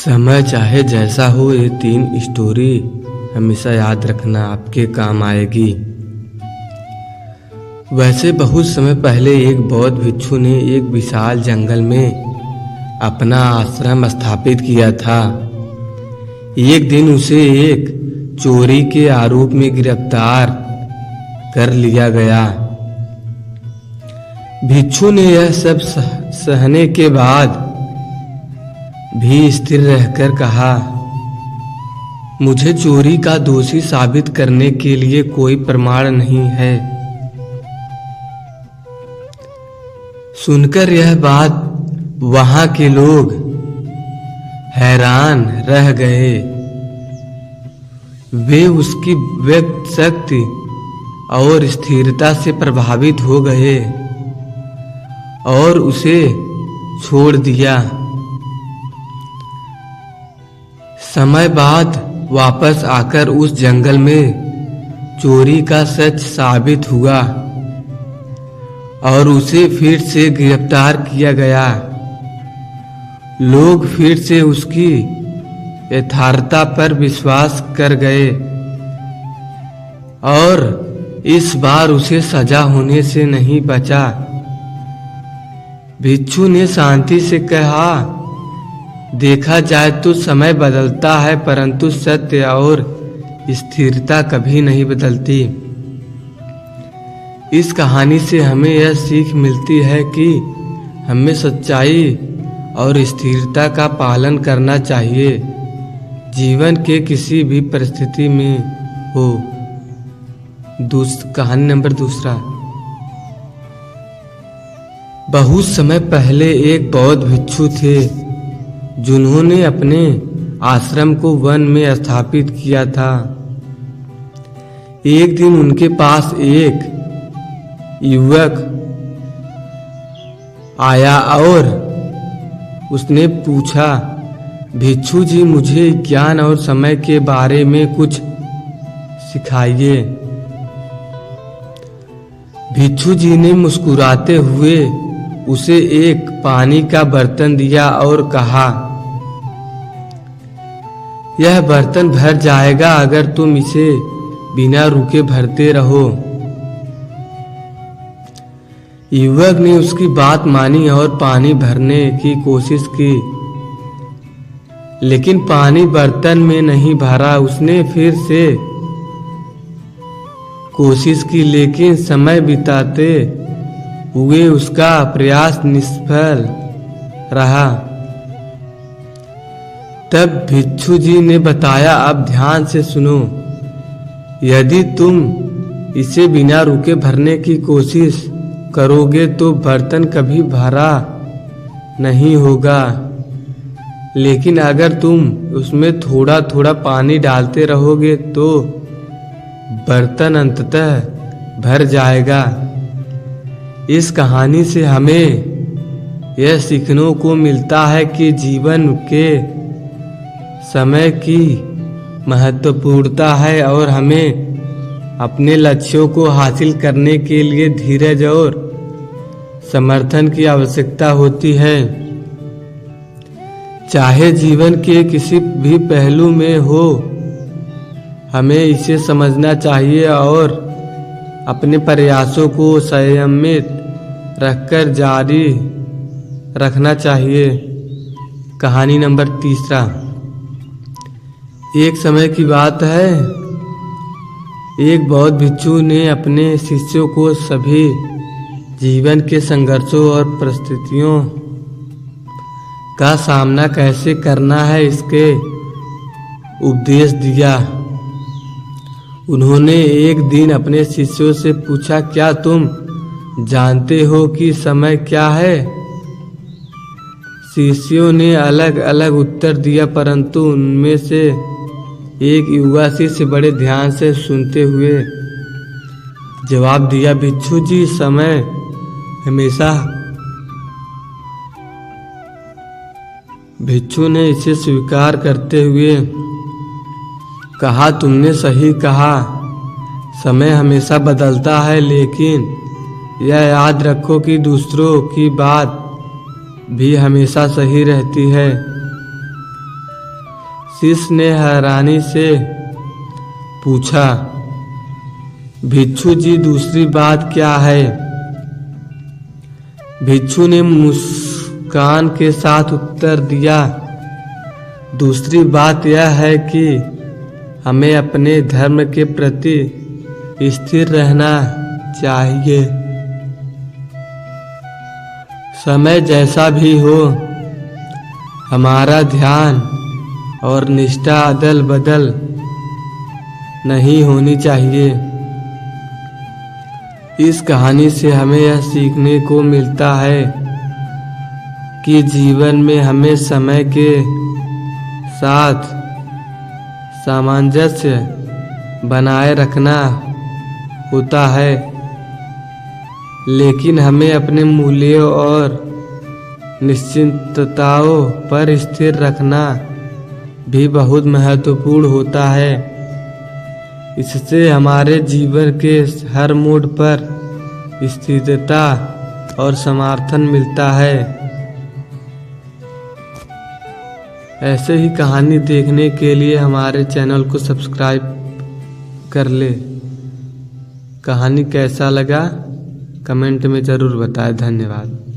समय चाहे जैसा हो, ये 3 स्टोरी हमेशा याद रखना, आपके काम आएगी। वैसे बहुत समय पहले एक बौद्ध भिक्षु ने एक विशाल जंगल में अपना आश्रम स्थापित किया था। एक दिन उसे एक चोरी के आरोप में गिरफ्तार कर लिया गया। भिक्षु ने यह सब सहने के बाद भी स्थिर रहकर कहा, मुझे चोरी का दोषी साबित करने के लिए कोई प्रमाण नहीं है। सुनकर यह बात वहां के लोग हैरान रह गए। वे उसकी व्यक्त शक्ति और स्थिरता से प्रभावित हो गए और उसे छोड़ दिया। समय बाद वापस आकर उस जंगल में चोरी का सच साबित हुआ और उसे फिर से गिरफ्तार किया गया। लोग फिर से उसकी यथार्थता पर विश्वास कर गए और इस बार उसे सजा होने से नहीं बचा। भिक्षु ने शांति से कहा, देखा जाए तो समय बदलता है, परंतु सत्य और स्थिरता कभी नहीं बदलती। इस कहानी से हमें यह सीख मिलती है कि हमें सच्चाई और स्थिरता का पालन करना चाहिए, जीवन के किसी भी परिस्थिति में हो। कहानी नंबर 2। बहुत समय पहले एक बौद्ध भिक्षु थे जिन्होंने अपने आश्रम को वन में स्थापित किया था। एक दिन उनके पास एक युवक आया और उसने पूछा, भिक्षु जी, मुझे ज्ञान और समय के बारे में कुछ सिखाइए। भिक्षु जी ने मुस्कुराते हुए उसे एक पानी का बर्तन दिया और कहा, यह बर्तन भर जाएगा अगर तुम इसे बिना रुके भरते रहो। युवक ने उसकी बात मानी और पानी भरने की कोशिश की, लेकिन पानी बर्तन में नहीं भरा। उसने फिर से कोशिश की, लेकिन समय बिताते हुए उसका प्रयास निष्फल रहा। तब भिक्षु जी ने बताया, अब ध्यान से सुनो, यदि तुम इसे बिना रुके भरने की कोशिश करोगे तो बर्तन कभी भरा नहीं होगा, लेकिन अगर तुम उसमें थोड़ा थोड़ा पानी डालते रहोगे तो बर्तन अंततः भर जाएगा। इस कहानी से हमें यह सीखने को मिलता है कि जीवन के समय की महत्वपूर्णता है और हमें अपने लक्ष्यों को हासिल करने के लिए धीरज और समर्थन की आवश्यकता होती है। चाहे जीवन के किसी भी पहलू में हो, हमें इसे समझना चाहिए और अपने प्रयासों को संयमित रखकर जारी रखना चाहिए। कहानी नंबर 3। एक समय की बात है, एक बौद्ध भिक्षु ने अपने शिष्यों को सभी जीवन के संघर्षों और परिस्थितियों का सामना कैसे करना है इसके उपदेश दिया। उन्होंने एक दिन अपने शिष्यों से पूछा, क्या तुम जानते हो कि समय क्या है? शिष्यों ने अलग अलग उत्तर दिया, परंतु उनमें से एक युवा शिष्य बड़े ध्यान से सुनते हुए जवाब दिया, भिक्षु जी, समय हमेशा। भिक्षु ने इसे स्वीकार करते हुए कहा, तुमने सही कहा, समय हमेशा बदलता है, लेकिन यह याद रखो कि दूसरों की बात भी हमेशा सही रहती है। शिष्य ने हैरानी से पूछा, भिक्षु जी दूसरी बात क्या है? भिक्षु ने मुस्कान के साथ उत्तर दिया, दूसरी बात यह है कि हमें अपने धर्म के प्रति स्थिर रहना चाहिए। समय जैसा भी हो, हमारा ध्यान और निष्ठा अदल बदल नहीं होनी चाहिए। इस कहानी से हमें यह सीखने को मिलता है कि जीवन में हमें समय के साथ सामंजस्य बनाए रखना होता है, लेकिन हमें अपने मूल्यों और निश्चितताओं पर स्थिर रखना भी बहुत महत्वपूर्ण होता है। इससे हमारे जीवन के हर मोड़ पर स्थिरता और समर्थन मिलता है। ऐसे ही कहानी देखने के लिए हमारे चैनल को सब्सक्राइब कर ले। कहानी कैसा लगा कमेंट में ज़रूर बताएं। धन्यवाद।